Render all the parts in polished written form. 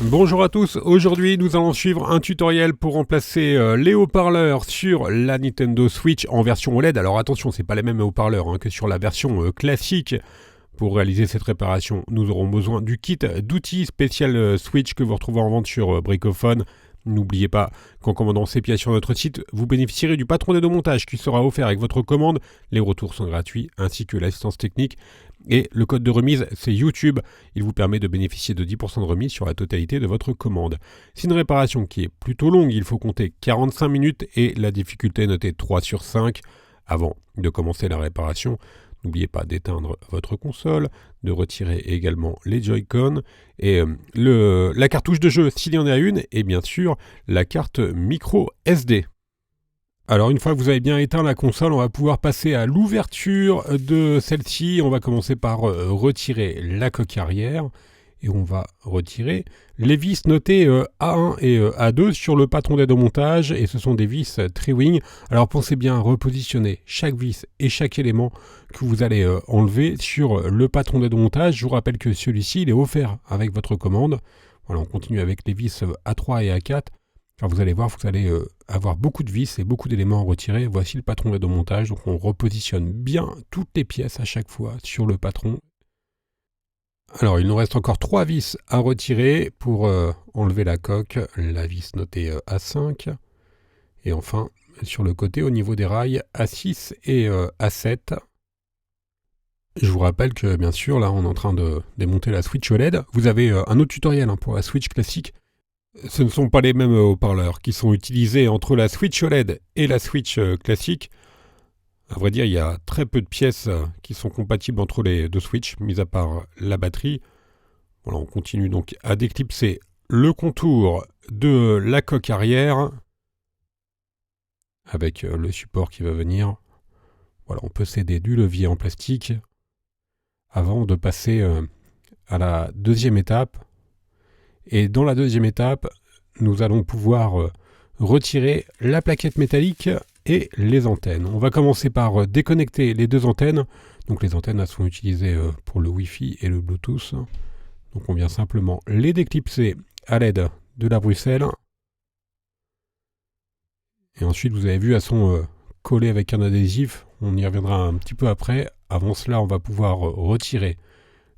Bonjour à tous, aujourd'hui nous allons suivre un tutoriel pour remplacer les haut-parleurs sur la Nintendo Switch en version OLED. Alors attention, c'est pas les mêmes haut-parleurs que sur la version classique. Pour réaliser cette réparation, nous aurons besoin du kit d'outils spécial Switch que vous retrouvez en vente sur Bricophone. N'oubliez pas qu'en commandant ces pièces sur notre site, vous bénéficierez du patron de montage qui sera offert avec votre commande. Les retours sont gratuits, ainsi que l'assistance technique. Et le code de remise, c'est YouTube. Il vous permet de bénéficier de 10% de remise sur la totalité de votre commande. C'est une réparation qui est plutôt longue. Il faut compter 45 minutes et la difficulté notée 3 sur 5. Avant de commencer la réparation, n'oubliez pas d'éteindre votre console, de retirer également les Joy-Con et la cartouche de jeu s'il y en a une, et bien sûr la carte micro SD. Alors une fois que vous avez bien éteint la console, on va pouvoir passer à l'ouverture de celle-ci. On va commencer par retirer la coque arrière et on va retirer les vis notées A1 et A2 sur le patron d'aide au montage, et ce sont des vis Tri-Wing. Alors pensez bien à repositionner chaque vis et chaque élément que vous allez enlever sur le patron d'aide au montage. Je vous rappelle que celui-ci il est offert avec votre commande. Voilà, on continue avec les vis A3 et A4. Alors vous allez voir, vous allez avoir beaucoup de vis et beaucoup d'éléments à retirer. Voici le patron d'aide au montage. Donc on repositionne bien toutes les pièces à chaque fois sur le patron. Alors il nous reste encore 3 vis à retirer pour enlever la coque, la vis notée A5. Et enfin, sur le côté au niveau des rails, A6 et A7. Je vous rappelle que bien sûr, là on est en train de démonter la Switch OLED. Vous avez un autre tutoriel pour la Switch classique. Ce ne sont pas les mêmes haut-parleurs qui sont utilisés entre la Switch OLED et la Switch classique. À vrai dire, il y a très peu de pièces qui sont compatibles entre les deux Switch, mis à part la batterie. Voilà, on continue donc à déclipser le contour de la coque arrière avec le support qui va venir. Voilà, on peut s'aider du levier en plastique avant de passer à la deuxième étape. Et dans la deuxième étape, nous allons pouvoir retirer la plaquette métallique et les antennes. On va commencer par déconnecter les deux antennes. Donc les antennes elles sont utilisées pour le Wi-Fi et le Bluetooth. Donc on vient simplement les déclipser à l'aide de la Bruxelles. Et ensuite, vous avez vu, elles sont collées avec un adhésif. On y reviendra un petit peu après. Avant cela, on va pouvoir retirer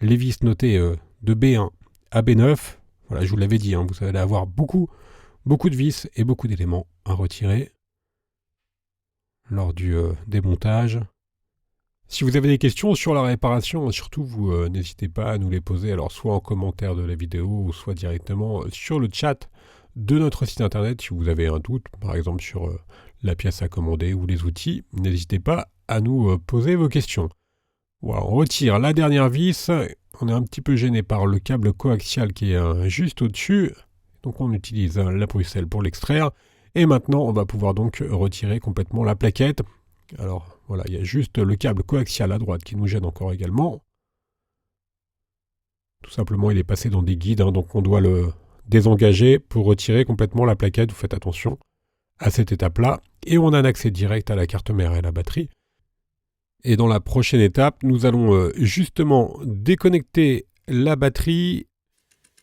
les vis notées de B1 à B9. Voilà, je vous l'avais dit, vous allez avoir beaucoup de vis et beaucoup d'éléments à retirer lors du démontage. Si vous avez des questions sur la réparation, surtout vous n'hésitez pas à nous les poser, alors soit en commentaire de la vidéo ou soit directement sur le chat de notre site internet. Si vous avez un doute, par exemple sur la pièce à commander ou les outils, n'hésitez pas à nous poser vos questions. Voilà, on retire la dernière vis. On est un petit peu gêné par le câble coaxial qui est juste au-dessus. Donc on utilise la Bruxelles pour l'extraire. Et maintenant, on va pouvoir donc retirer complètement la plaquette. Alors voilà, il y a juste le câble coaxial à droite qui nous gêne encore également. Tout simplement, il est passé dans des guides, donc on doit le désengager pour retirer complètement la plaquette. Vous faites attention à cette étape-là. Et on a un accès direct à la carte mère et à la batterie. Et dans la prochaine étape, nous allons justement déconnecter la batterie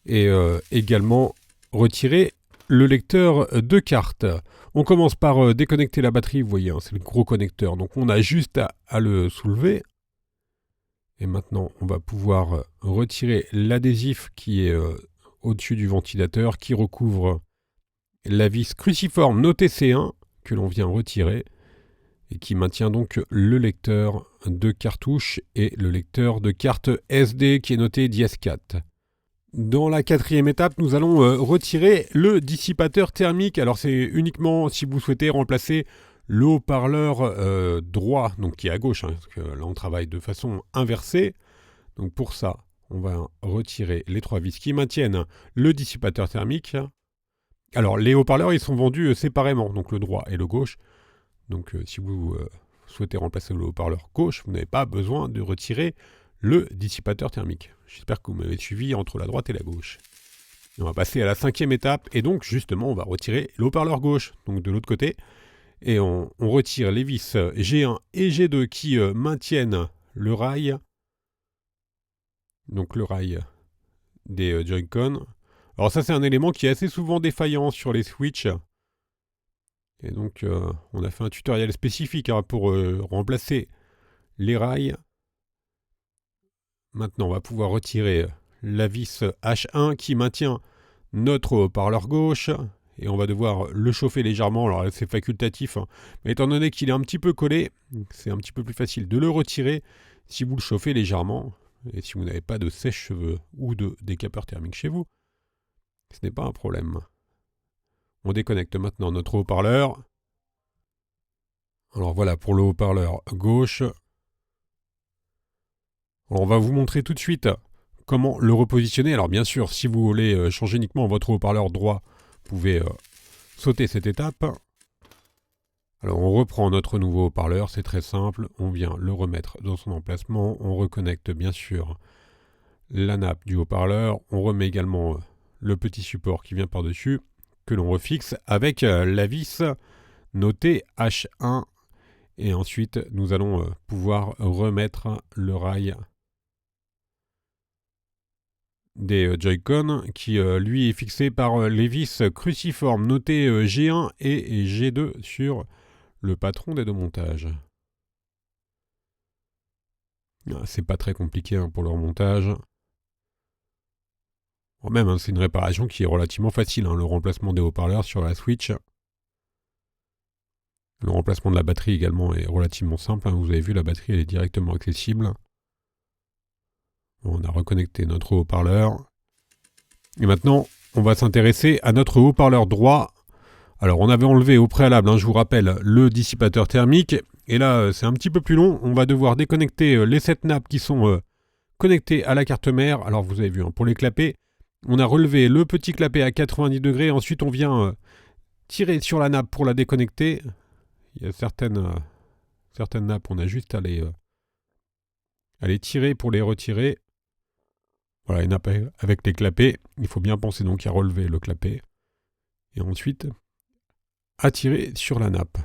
et également retirer le lecteur de carte. On commence par déconnecter la batterie, vous voyez, c'est le gros connecteur. Donc on a juste à le soulever. Et maintenant, on va pouvoir retirer l'adhésif qui est au-dessus du ventilateur, qui recouvre la vis cruciforme notée C1 que l'on vient retirer, et qui maintient donc le lecteur de cartouche et le lecteur de carte SD qui est noté DS4. Dans la quatrième étape, nous allons retirer le dissipateur thermique. Alors c'est uniquement si vous souhaitez remplacer le haut-parleur droit, donc qui est à gauche, parce que là on travaille de façon inversée. Donc pour ça, on va retirer les 3 vis qui maintiennent le dissipateur thermique. Alors les haut-parleurs, ils sont vendus séparément, donc le droit et le gauche. Donc si vous souhaitez remplacer le haut-parleur gauche, vous n'avez pas besoin de retirer le dissipateur thermique. J'espère que vous m'avez suivi entre la droite et la gauche. Et on va passer à la 5e étape, et donc justement on va retirer le haut-parleur gauche, donc de l'autre côté. Et on retire les vis G1 et G2 qui maintiennent le rail, donc le rail des Joy-Con. Alors ça, c'est un élément qui est assez souvent défaillant sur les Switch. Et donc, on a fait un tutoriel spécifique pour remplacer les rails. Maintenant, on va pouvoir retirer la vis H1 qui maintient notre haut-parleur gauche. Et on va devoir le chauffer légèrement. Alors c'est facultatif, hein. Mais étant donné qu'il est un petit peu collé, c'est un petit peu plus facile de le retirer si vous le chauffez légèrement. Et si vous n'avez pas de sèche-cheveux ou de décapeur thermique chez vous, ce n'est pas un problème. On déconnecte maintenant notre haut-parleur. Alors voilà pour le haut-parleur gauche. Alors on va vous montrer tout de suite comment le repositionner. Alors bien sûr, si vous voulez changer uniquement votre haut-parleur droit, vous pouvez sauter cette étape. Alors on reprend notre nouveau haut-parleur, c'est très simple. On vient le remettre dans son emplacement. On reconnecte bien sûr la nappe du haut-parleur. On remet également le petit support qui vient par-dessus, que l'on refixe avec la vis notée H1. Et ensuite, nous allons pouvoir remettre le rail des Joy-Con qui, lui, est fixé par les vis cruciformes notées G1 et G2 sur le patron des deux montages. C'est pas très compliqué pour le remontage. Même, hein, c'est une réparation qui est relativement facile, hein, le remplacement des haut-parleurs sur la Switch. Le remplacement de la batterie également est relativement simple. Hein. Vous avez vu, la batterie elle est directement accessible. On a reconnecté notre haut-parleur. Et maintenant, on va s'intéresser à notre haut-parleur droit. Alors, on avait enlevé au préalable, hein, je vous rappelle, le dissipateur thermique. Et là, c'est un petit peu plus long. On va devoir déconnecter les 7 nappes qui sont connectées à la carte mère. Alors, vous avez vu, hein, pour les clapets, on a relevé le petit clapet à 90 degrés. Ensuite, on vient tirer sur la nappe pour la déconnecter. Il y a certaines nappes, on a juste à les tirer pour les retirer. Voilà, les nappes avec les clapets. Il faut bien penser donc à relever le clapet. Et ensuite, à tirer sur la nappe.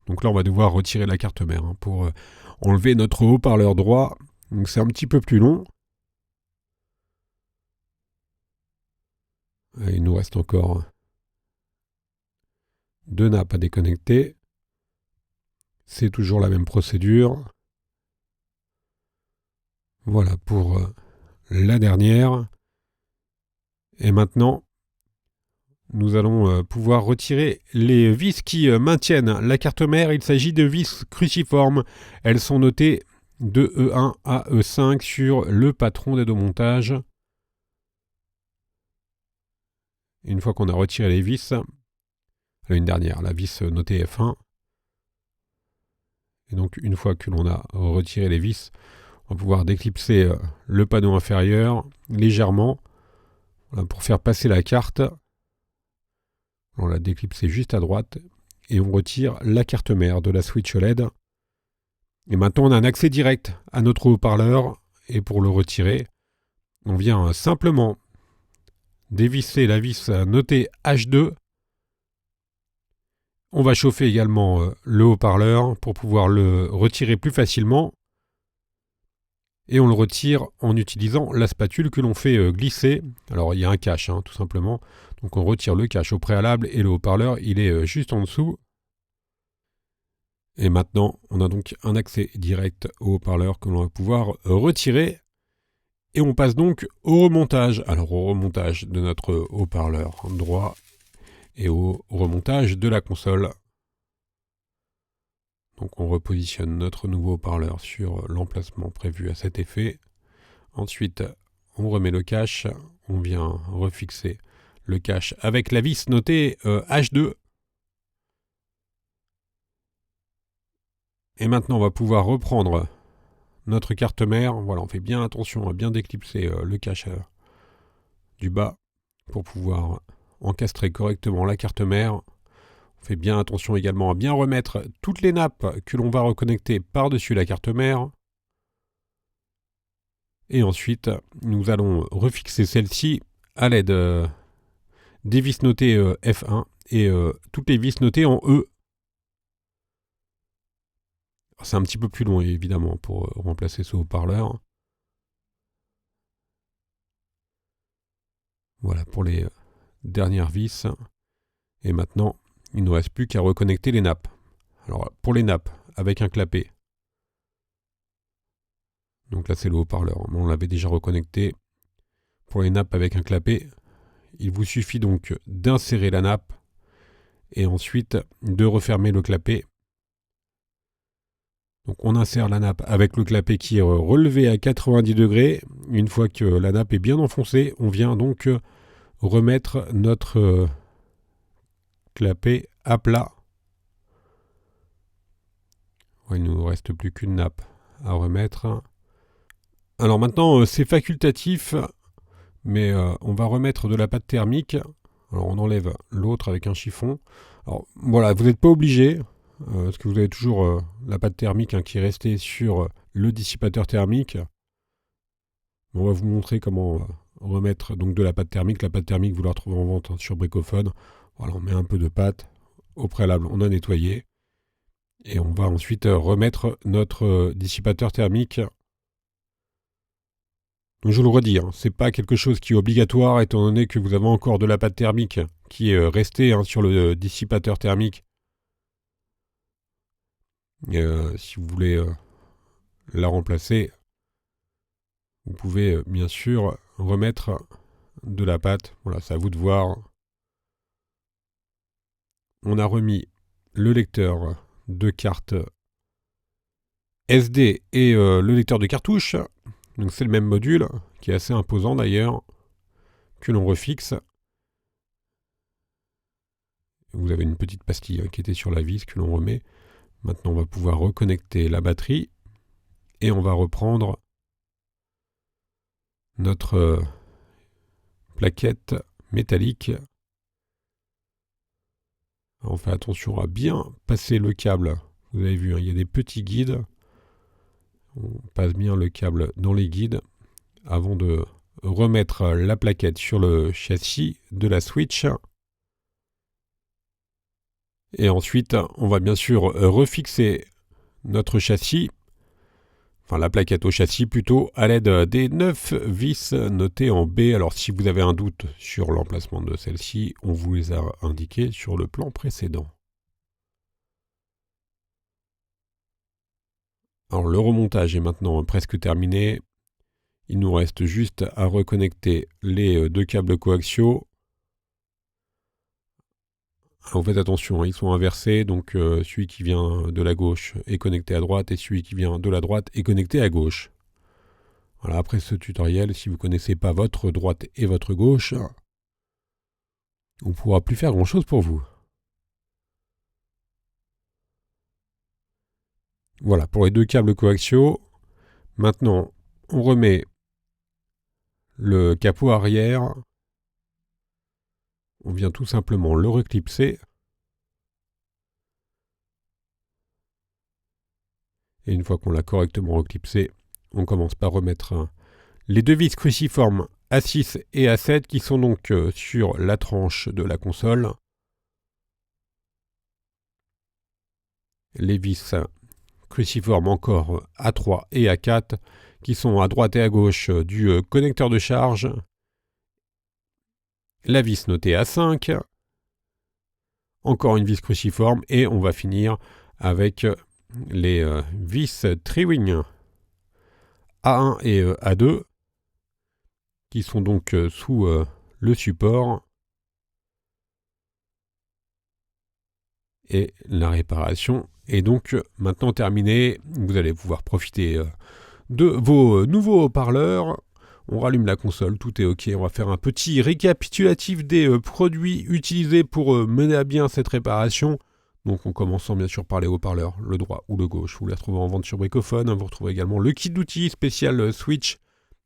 Donc là, on va devoir retirer la carte mère pour enlever notre haut-parleur droit. Donc c'est un petit peu plus long. Et il nous reste encore 2 nappes à déconnecter. C'est toujours la même procédure. Voilà pour la dernière. Et maintenant, nous allons pouvoir retirer les vis qui maintiennent la carte mère. Il s'agit de vis cruciformes. Elles sont notées de E1 à E5 sur le patron des deux montages. Une fois qu'on a retiré les vis, une dernière, la vis notée F1. Et donc une fois que l'on a retiré les vis, on va pouvoir déclipser le panneau inférieur légèrement pour faire passer la carte. On la déclipse juste à droite et on retire la carte mère de la Switch OLED. Et maintenant on a un accès direct à notre haut-parleur et pour le retirer, on vient simplement dévisser la vis notée H2. On va chauffer également le haut-parleur pour pouvoir le retirer plus facilement. Et on le retire en utilisant la spatule que l'on fait glisser. Alors il y a un cache, tout simplement. Donc on retire le cache au préalable et le haut-parleur, il est juste en dessous. Et maintenant, on a donc un accès direct au haut-parleur que l'on va pouvoir retirer. Et on passe donc au remontage. Alors au remontage de notre haut-parleur droit et au remontage de la console. Donc on repositionne notre nouveau haut-parleur sur l'emplacement prévu à cet effet. Ensuite, on remet le cache. On vient refixer le cache avec la vis notée H2. Et maintenant, on va pouvoir reprendre notre carte mère. Voilà, on fait bien attention à bien déclipser le cache du bas pour pouvoir encastrer correctement la carte mère. On fait bien attention également à bien remettre toutes les nappes que l'on va reconnecter par-dessus la carte mère. Et ensuite, nous allons refixer celle-ci à l'aide des vis notées F1 et toutes les vis notées en E. C'est un petit peu plus long évidemment pour remplacer ce haut-parleur. Voilà pour les dernières vis. Et maintenant, il ne nous reste plus qu'à reconnecter les nappes. Alors pour les nappes, avec un clapet. Donc là c'est le haut-parleur, on l'avait déjà reconnecté. Pour les nappes avec un clapet, il vous suffit donc d'insérer la nappe et ensuite de refermer le clapet. Donc on insère la nappe avec le clapet qui est relevé à 90 degrés. Une fois que la nappe est bien enfoncée, on vient donc remettre notre clapet à plat. Il ne nous reste plus qu'une nappe à remettre. Alors maintenant c'est facultatif, mais on va remettre de la pâte thermique. Alors on enlève l'autre avec un chiffon. Alors voilà, vous n'êtes pas obligé, parce que vous avez toujours la pâte thermique qui est restée sur le dissipateur thermique. On va vous montrer comment remettre donc de la pâte thermique. La pâte thermique, vous la retrouvez en vente sur Bricophone. Voilà, on met un peu de pâte. Au préalable, on a nettoyé. Et on va ensuite remettre notre dissipateur thermique. Donc je le redis, c'est pas quelque chose qui est obligatoire étant donné que vous avez encore de la pâte thermique qui est restée sur le dissipateur thermique. Si vous voulez la remplacer, vous pouvez bien sûr remettre de la pâte. Voilà, c'est à vous de voir. On a remis le lecteur de carte SD et le lecteur de cartouche. Donc c'est le même module, qui est assez imposant d'ailleurs, que l'on refixe. Vous avez une petite pastille qui était sur la vis que l'on remet. Maintenant on va pouvoir reconnecter la batterie et on va reprendre notre plaquette métallique. On fait attention à bien passer le câble. Vous avez vu, il y a des petits guides. On passe bien le câble dans les guides avant de remettre la plaquette sur le châssis de la Switch. Et ensuite, on va bien sûr refixer notre châssis, enfin la plaquette au châssis plutôt, à l'aide des 9 vis notées en B. Alors si vous avez un doute sur l'emplacement de celle-ci, on vous les a indiquées sur le plan précédent. Alors le remontage est maintenant presque terminé. Il nous reste juste à reconnecter les deux câbles coaxiaux. Alors faites attention, ils sont inversés, donc celui qui vient de la gauche est connecté à droite et celui qui vient de la droite est connecté à gauche. Voilà, après ce tutoriel, si vous ne connaissez pas votre droite et votre gauche, on ne pourra plus faire grand chose pour vous. Voilà, pour les deux câbles coaxiaux. Maintenant, on remet le capot arrière. On vient tout simplement le reclipser. Et une fois qu'on l'a correctement reclipsé, on commence par remettre les deux vis cruciformes A6 et A7 qui sont donc sur la tranche de la console. Les vis cruciformes encore A3 et A4 qui sont à droite et à gauche du connecteur de charge. La vis notée A5. Encore une vis cruciforme et on va finir avec les vis Triwing A1 et A2 qui sont donc sous le support. Et la réparation est donc maintenant terminée. Vous allez pouvoir profiter de vos nouveaux haut-parleurs. On rallume la console, tout est OK. On va faire un petit récapitulatif des produits utilisés pour mener à bien cette réparation. Donc en commençant bien sûr par les haut-parleurs, le droit ou le gauche. Vous les retrouvez en vente sur Bricophone. Vous retrouvez également le kit d'outils spécial Switch.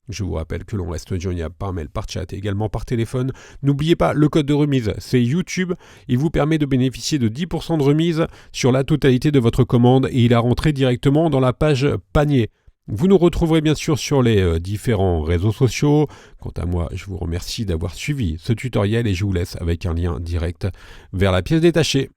Je vous rappelle que l'on reste joignable par mail, par chat et également par téléphone. N'oubliez pas, le code de remise, c'est YouTube. Il vous permet de bénéficier de 10% de remise sur la totalité de votre commande et il a rentré directement dans la page panier. Vous nous retrouverez bien sûr sur les différents réseaux sociaux. Quant à moi, je vous remercie d'avoir suivi ce tutoriel et je vous laisse avec un lien direct vers la pièce détachée.